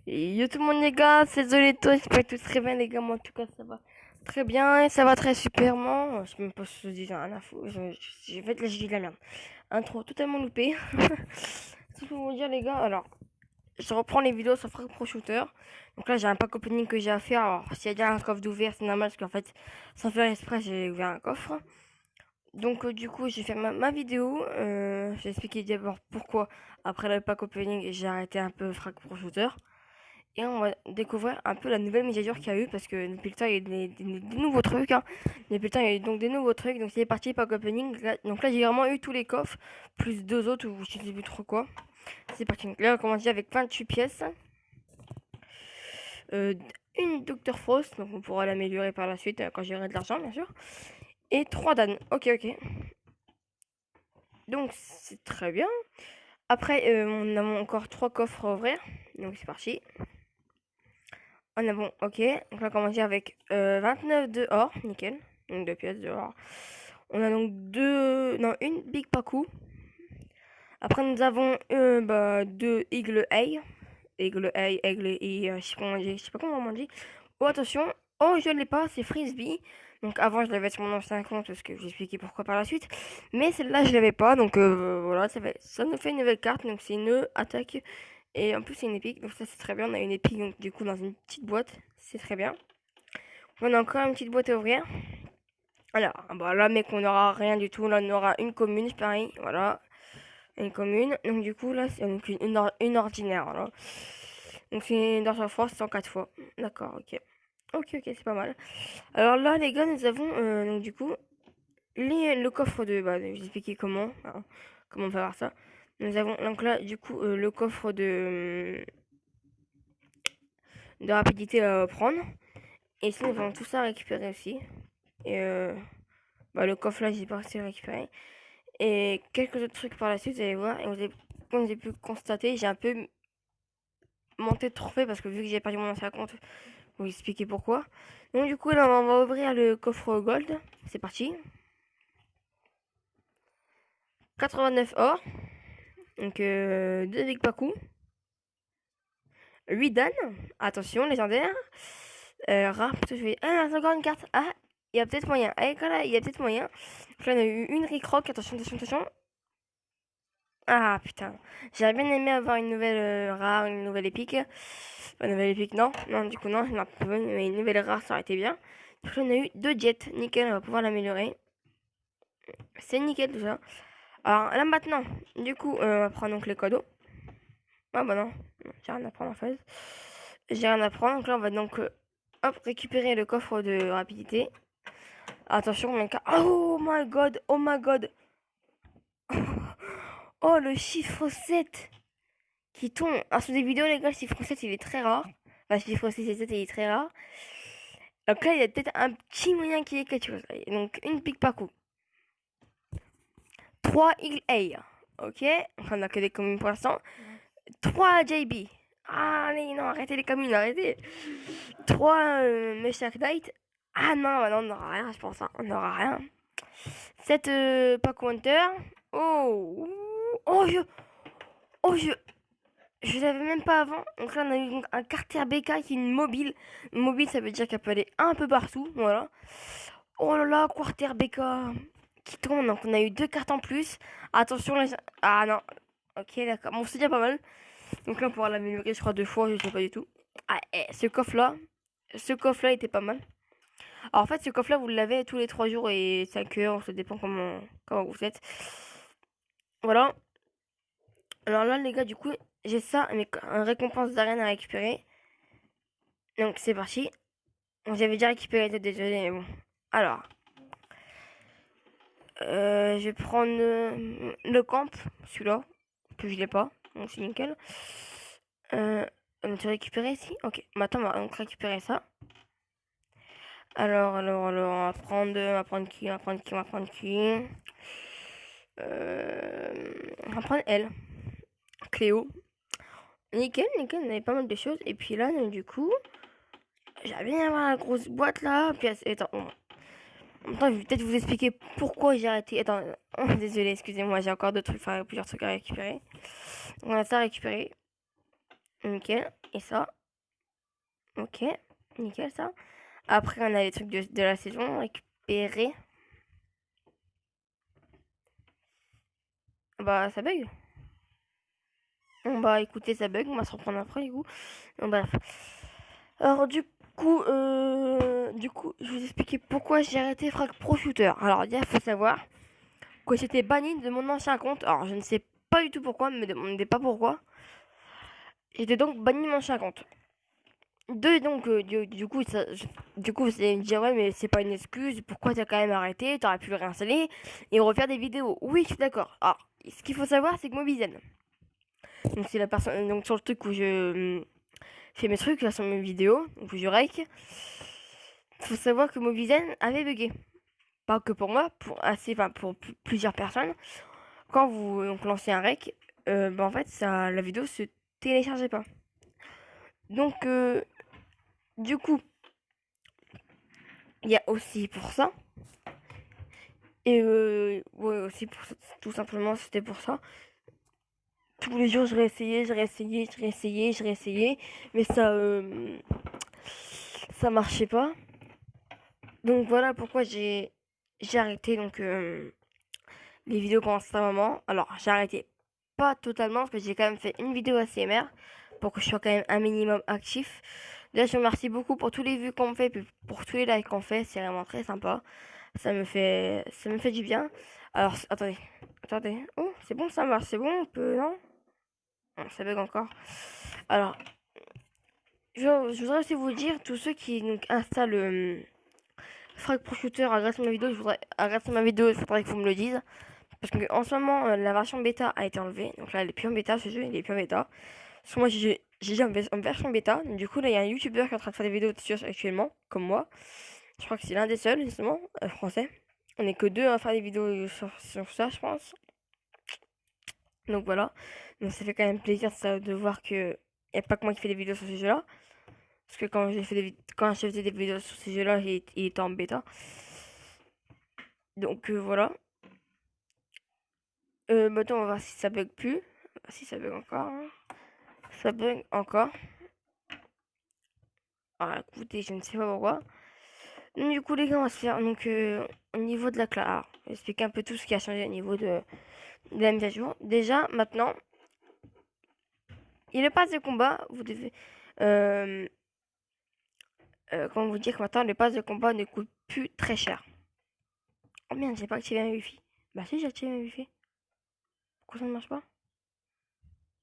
Et yo tout le monde les gars, c'est Zoleto, j'espère que tout très bien les gars, moi en tout cas ça va très bien et ça va très superment. Je sais même pas si je dis rien à fou, je vais te lâcher de la merde. Intro totalement loupé. Tout pour vous dire les gars, alors je reprends les vidéos sur Frag Pro Shooter. Donc là j'ai un pack opening que j'ai à faire, alors s'il y a déjà un coffre d'ouvert c'est normal parce qu'en fait sans faire exprès j'ai ouvert un coffre. Donc du coup j'ai fait ma vidéo, j'ai expliqué d'abord pourquoi après le pack opening j'ai arrêté un peu Frag Pro Shooter. Et on va découvrir un peu la nouvelle mise à jour qu'il y a eu parce que depuis le temps il y a des nouveaux trucs. Hein. Depuis le temps il y a eu donc des nouveaux trucs. Donc c'est parti pack opening. Donc là j'ai vraiment eu tous les coffres plus deux autres ou je sais plus trop quoi. C'est parti. Donc là on commence avec 28 pièces. Euh, une Dr Frost, donc on pourra l'améliorer par la suite quand j'aurai de l'argent bien sûr. Et 3 Dan. Ok ok. Donc c'est très bien. Après on a encore 3 coffres à ouvrir. Donc c'est parti. On a bon, ok. Donc là, on commence avec 29 de or, nickel. Donc deux pièces de or. On a donc deux, non, une Big Pacu. Après, nous avons deux Eagle A. Aigle A, Aigle I, je sais pas comment on dit. Oh, attention. Oh, je ne l'ai pas, c'est Frisbee. Donc avant, je l'avais sur mon ancien compte parce que j'ai expliqué pourquoi par la suite. Mais celle-là, je l'avais pas. Donc voilà, ça nous fait une nouvelle carte. Donc c'est une attaque. Et en plus, c'est une épique. Donc ça, c'est très bien. On a une épique donc, du coup dans une petite boîte. C'est très bien. On a encore une petite boîte à ouvrir. Alors, bah là, mec, on n'aura rien du tout. Là, on aura une commune, c'est pareil. Voilà. Une commune. Donc du coup, là, c'est donc une ordinaire. Voilà. Donc c'est une Dark Force 104 fois. D'accord, ok. Ok, ok, c'est pas mal. Alors là, les gars, nous avons donc du coup le coffre de. Bah, je vais expliquer comment. Hein, comment on va voir ça. Nous avons donc là, du coup, le coffre de rapidité à prendre. Et ici, nous avons tout ça à récupérer aussi. Et bah, le coffre là, j'ai pas réussi à le récupérer. Et quelques autres trucs par la suite, vous allez voir. Et comme vous avez pu constater, j'ai un peu monté de trophée parce que vu que j'ai perdu mon ancien compte, je vais vous expliquer pourquoi. Donc du coup, là, on va ouvrir le coffre gold. C'est parti. 89 or. Donc 2 Big Pacu. 8 Dan. Attention, légendaire. Rare, plutôt je vais. Ah, c'est encore une carte. Ah, il y a peut-être moyen. Allez, là, il y a peut-être moyen. Donc là, on a eu une Rickrock. Attention, attention, attention. Ah putain, j'aurais bien aimé avoir une nouvelle rare, une nouvelle épique. Pas une nouvelle épique, non, non, du coup, non, je n'en peux pas, mais une nouvelle rare, ça aurait été bien. Du coup, on a eu deux jets, nickel, on va pouvoir l'améliorer. C'est nickel tout ça. Alors là maintenant, du coup, on va prendre donc les cadeaux. Ah bah non, j'ai rien à prendre en fait. J'ai rien à prendre, donc là, on va donc hop, récupérer le coffre de rapidité. Attention, mec. Oh my god, oh my god. Oh, le chiffre 7 qui tombe. Alors, sur des vidéos, les gars, le chiffre 7 il est très rare. Enfin, le chiffre 6 et 7, il est très rare. Donc là, il y a peut-être un petit moyen qu'il y ait quelque chose. Donc, une pique par coup. 3 Eagle A. Ok. Enfin, on a que des communes pour l'instant. 3 JB. Ah, allez, non, arrêtez les communes, arrêtez. 3 Meshach Knight. Ah non, bah non, on n'aura rien, je pense. Hein. On n'aura rien. 7 Pack Hunter. Oh. Oh, je l'avais même pas avant. Donc là, on a eu donc un Carter BK qui est une mobile. Mobile, ça veut dire qu'elle peut aller un peu partout. Voilà. Oh là là, Quarter BK qui tourne. Donc on a eu deux cartes en plus. Attention, les... Ah non. Ok, d'accord. Bon, c'est déjà pas mal. Donc là, on pourra l'améliorer, je crois, deux fois. Je sais pas du tout. Ah, ce coffre-là. Ce coffre-là était pas mal. Alors en fait, ce coffre-là, vous l'avez tous les 3 jours et 5 heures. Ça dépend comment vous faites. Voilà. Alors là, les gars, du coup, j'ai ça, mais une récompense d'arène à récupérer. Donc c'est parti. J'avais déjà récupéré, désolé, mais bon. Alors, je vais prendre le camp, celui-là, que je l'ai pas, donc c'est nickel. On a récupéré ici. Ok, maintenant on va donc récupérer ça. Alors, on va prendre qui, on va prendre qui, on va prendre qui. On va prendre elle, Cléo. Nickel, nickel, on avait pas mal de choses. Et puis là, donc, du coup, j'avais bien avoir la grosse boîte là. Puis, attends, attends, je vais peut-être vous expliquer pourquoi j'ai arrêté. Attends, désolé, excusez-moi, j'ai encore plusieurs trucs à récupérer. On a ça à récupérer. nickel. Et ça, ok, nickel ça. Après, on a les trucs de la saison récupérés. Bah, ça bug. Bon, bah, écoutez, ça bug. On va se reprendre après, du coup. Bon, bref. Alors, du coup, je vais vous expliquer pourquoi j'ai arrêté Frag Pro Shooter. Alors, il faut savoir que j'étais banni de mon ancien compte. Alors, je ne sais pas du tout pourquoi, ne me demandez pas pourquoi. J'étais donc banni de mon ancien compte. Donc, du coup, c'est me dire, ouais, mais c'est pas une excuse. Pourquoi t'as quand même arrêté? T'aurais pu le réinstaller et refaire des vidéos. Oui, je suis d'accord. Alors, ce qu'il faut savoir, c'est que Mobizen, donc c'est la personne, donc sur le truc où je fais mes trucs, là, sur mes vidéos, donc où je rec, faut savoir que Mobizen avait bugué. Pas que pour moi, enfin, pour plusieurs personnes. Quand vous donc, lancez un rec, bah, en fait, la vidéo se téléchargeait pas. Donc, du coup, il y a aussi pour ça. Et ouais, aussi tout simplement, c'était pour ça. Tous les jours, je réessayais, je réessayais, je réessayais, je réessayais, mais ça marchait pas. Donc voilà pourquoi j'ai arrêté donc les vidéos pendant un moment. Alors j'ai arrêté pas totalement parce que j'ai quand même fait une vidéo ASMR pour que je sois quand même un minimum actif. Déjà je vous remercie beaucoup pour tous les vues qu'on fait et pour tous les likes qu'on fait, c'est vraiment très sympa. Ça me fait du bien. Alors attendez. Oh, c'est bon, ça marche, c'est bon, on peut non? Non, ça bug encore. Alors, je voudrais aussi vous dire, tous ceux qui donc, installent Frag Pro Shooter grâce à ma vidéo, grâce à ma vidéo, il faudrait que vous me le dises. Parce que en ce moment, la version bêta a été enlevée. Donc là, elle est plus en bêta, ce jeu, il est plus en bêta. Parce que moi, j'ai déjà en version bêta. Du coup, là, il y a un YouTuber qui est en train de faire des vidéos dessus actuellement, comme moi. Je crois que c'est l'un des seuls, justement, français. On est que deux à faire des vidéos sur ça, je pense. Donc voilà. Donc ça fait quand même plaisir de voir que y a pas que moi qui fais des vidéos sur ce jeu-là. Parce que quand je faisais des vidéos sur ces jeux-là, il était en bêta. Donc voilà. Maintenant, on va voir si ça bug plus. Si ça bug encore, hein. Ça bug encore. Alors écoutez, je ne sais pas pourquoi. Donc, du coup, les gars, on va se faire donc, au niveau de la classe. Alors, je vais expliquer un peu tout ce qui a changé au niveau de la mise à jour. Déjà, maintenant, il le passe de combat. Vous devez. Euh, comment vous dire que maintenant, le pass de combat ne coûte plus très cher. Oh merde, j'ai pas activé un wifi. Bah si, j'ai activé un wifi. Pourquoi ça ne marche pas?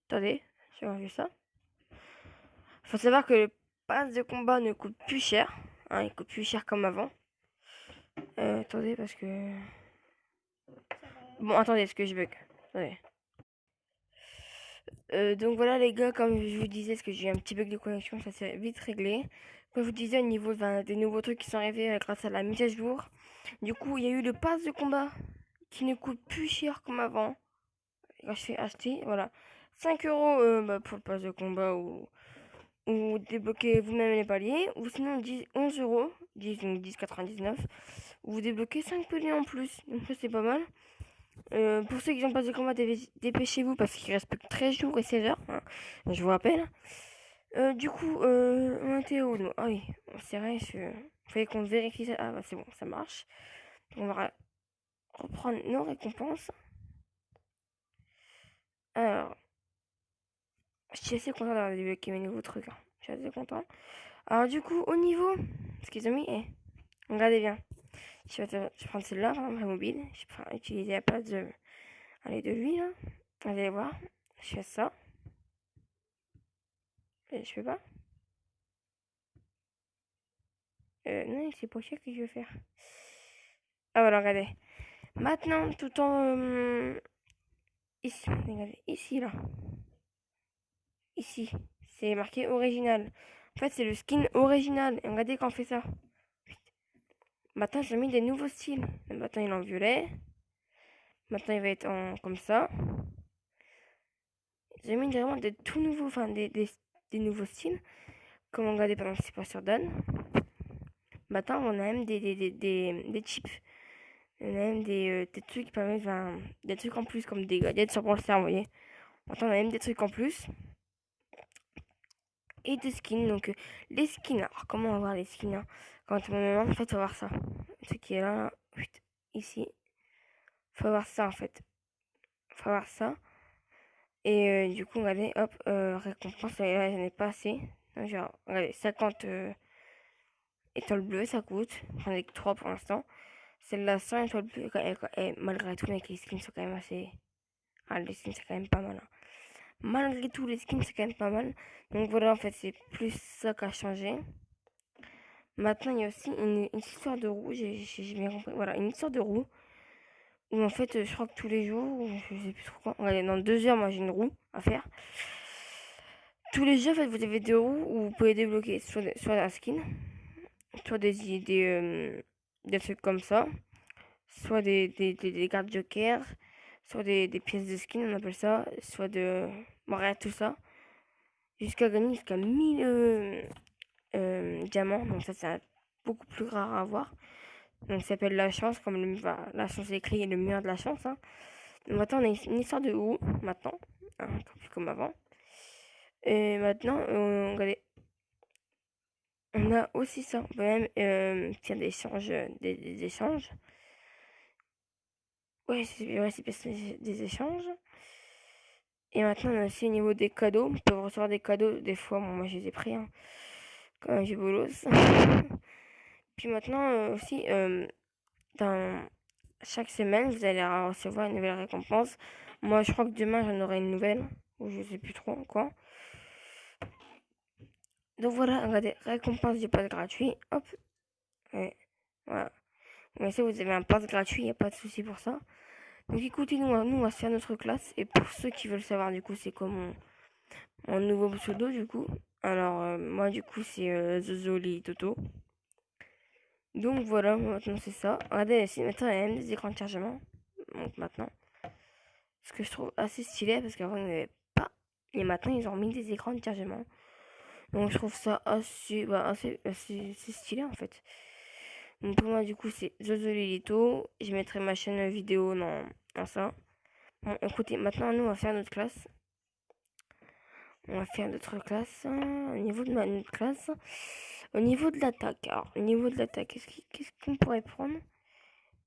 Attendez, je vais enlever ça. Faut savoir que le pass de combat ne coûte plus cher. Hein, il coûte plus cher comme avant. Attendez, parce que... Bon, attendez, est-ce que je bug? Attendez. Donc voilà les gars, comme je vous disais, parce que j'ai eu un petit bug de connexion, ça s'est vite réglé. Comme je vous disais, au niveau des nouveaux trucs qui sont arrivés grâce à la mise à jour. Du coup, il y a eu le pass de combat qui ne coûte plus cher comme avant. Quand je fais acheter, voilà. 5 € bah, pour le pass de combat ou débloquer vous-même les paliers. Ou sinon 11 €, 10,99. Où vous débloquez 5 paliers en plus. Donc ça c'est pas mal. Pour ceux qui ont pas de combat, dépêchez-vous parce qu'il reste plus que 13 jours et 16 heures, hein, je vous rappelle. Du coup, on était où nous? Ah oui, c'est vrai, il fallait qu'on vérifie ça. Ah bah c'est bon, ça marche. On va reprendre nos récompenses. Alors, je suis assez content d'avoir débloqué mes nouveaux trucs, hein. Je suis assez content. Alors du coup, au niveau... Ce qu'ils ont mis, regardez bien. Je vais prendre celle-là, par exemple, la mobile. Je vais utiliser la place de lui, là. Vous allez voir. Je fais ça. Et je fais pas. Non, c'est pas ça que je veux faire. Ah voilà, regardez. Maintenant, tout en... ici, regardez. Ici, là. Ici. C'est marqué original. En fait, c'est le skin original. Et regardez quand on fait ça. Maintenant, j'ai mis des nouveaux styles. Maintenant, il est en violet. Maintenant, il va être en comme ça. J'ai mis vraiment des tout nouveaux, enfin, des nouveaux styles. Comme regardez, par exemple, c'est pas sur Dan. Maintenant, on a même des chips. On a même des trucs qui permettent, enfin, des trucs en plus, comme des gadgets sur le serve, vous voyez. Maintenant, on a même des trucs en plus. et de skins. Donc les skins, alors comment on va voir les skins hein. Quand on me demande, en fait, faut voir ça. Ce qui est là, ici. Faut voir ça en fait. Faut voir ça. Et du coup, regardez, hop, récompense, là, j'en ai pas assez. Donc, genre, regardez, 50 étoiles bleues, ça coûte. J'en ai que 3 pour l'instant. Celle-là, 100 étoiles bleues, et malgré tout, mec, les skins sont quand même assez... Ah, les skins, c'est quand même pas mal. Hein. Malgré tout, les skins, c'est quand même pas mal. Donc voilà, en fait, c'est plus ça qui a changé. Maintenant, il y a aussi une histoire de roue, j'ai bien compris. Voilà, une histoire de roue. Où en fait, je crois que tous les jours, ou je sais plus trop quand. Regardez, dans 2 heures, moi, j'ai une roue à faire. Tous les jours, en fait, vous avez 2 roues où vous pouvez débloquer soit un skin, soit des trucs comme ça, soit des cartes joker, soit des pièces de skin, on appelle ça, soit de... Bon, rien, tout ça. Jusqu'à gagner jusqu'à 1000 diamants, donc ça, c'est beaucoup plus rare à avoir. Donc ça s'appelle la chance, comme la chance écrit le meilleur de la chance. Hein. Donc maintenant, on a une histoire de roue, maintenant, hein, plus comme avant. Et maintenant, regardez, on a aussi ça. On peut même faire des échanges. Ouais, c'est des échanges. Et maintenant, on a aussi au niveau des cadeaux. On peut recevoir des cadeaux. Des fois, bon, moi, je les ai pris. Hein, quand j'ai bolos. Puis maintenant, aussi, dans chaque semaine, vous allez recevoir une nouvelle récompense. Moi, je crois que demain, j'en aurai une nouvelle. Ou je sais plus trop quoi. Donc voilà, regardez, récompense du pass gratuit. Hop. Ouais, voilà. Mais si vous avez un pass gratuit, il n'y a pas de souci pour ça. Donc écoutez, nous, on va se faire notre classe. Et pour ceux qui veulent savoir, du coup, c'est quoi mon nouveau pseudo, du coup. Alors, moi, du coup, c'est Zozoli Toto. Donc voilà, maintenant, c'est ça. Regardez, ici, maintenant, il y a même des écrans de chargement. Donc maintenant. Ce que je trouve assez stylé, parce qu'avant, il n'y en avait pas. Et maintenant, ils ont mis des écrans de chargement. Donc je trouve ça assez stylé, en fait. Donc pour moi, du coup, c'est Zozolilito. Je mettrai ma chaîne vidéo dans ça. Bon, écoutez, maintenant, nous, on va faire notre classe. On va faire notre classe. Au niveau de notre classe. Au niveau de l'attaque. Alors, au niveau de l'attaque, qu'est-ce qu'on pourrait prendre?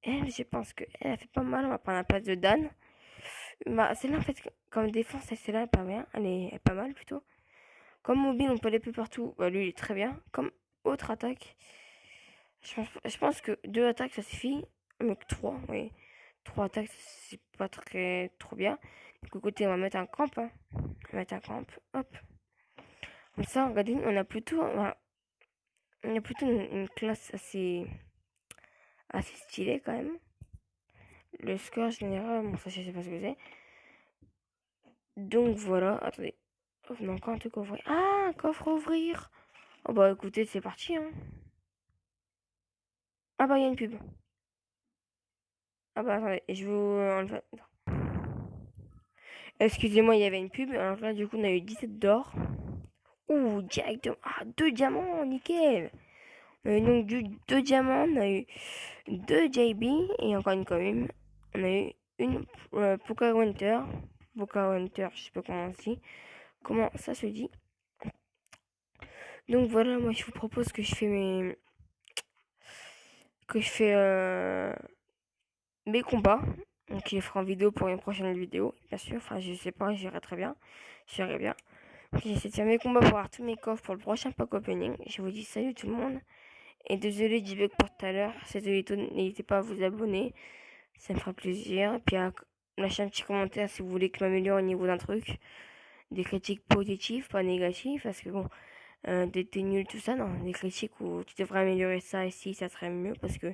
Elle, je pense qu'elle a fait pas mal. On va prendre la place de Dan. Bah, celle-là, en fait, comme défense, celle-là, elle est pas bien. Elle est pas mal, plutôt. Comme mobile, on peut aller plus partout. Bah, lui, il est très bien. Comme autre attaque. Je pense que 2 attaques, ça suffit. Mais que 3, oui. 3 attaques, c'est pas trop bien. Du coup, côté, on va mettre un camp. Hein. On va mettre un camp. Hop. Comme ça, regardez, on a plutôt une classe assez stylée quand même. Le score général, bon, ça, je sais pas ce que c'est. Donc voilà, attendez. Oh, on a encore un truc à ouvrir. Ah, un coffre à ouvrir. Oh bah écoutez, c'est parti. Hein. Ah bah, il y a une pub. Ah bah attendez, je vous enlever. Excusez-moi, il y avait une pub. Alors là, du coup, on a eu 17 d'or. Ouh, directement. Ah, 2 diamants, nickel. On a eu donc 2 diamants, on a eu 2 JB et encore une commune. On a eu une Poker Winter. Poker Winter, je sais pas comment ça se dit. Donc voilà, moi je vous propose que je fais mes combats. Donc je les ferai en vidéo pour une prochaine vidéo, bien sûr. Enfin, je sais pas, j'irai très bien. J'irai bien. Donc j'essaie de faire mes combats pour avoir tous mes coffres pour le prochain pack opening. Je vous dis salut tout le monde. Et désolé du bug pour tout à l'heure. N'hésitez pas à vous abonner. Ça me fera plaisir. Et puis à lâcher un petit commentaire si vous voulez que je m'améliore au niveau d'un truc. Des critiques positives, pas négatives. Parce que bon, t'es nul, tout ça. Non, des critiques où tu devrais améliorer ça ici, ça serait mieux. Parce que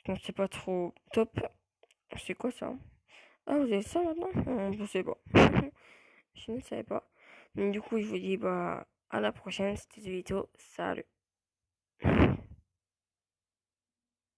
je ne sais pas trop top. C'est quoi ça? Ah, vous avez ça maintenant? Je sais pas. Je ne savais pas. Donc, du coup, je vous dis bah à la prochaine. C'était Vito. Salut.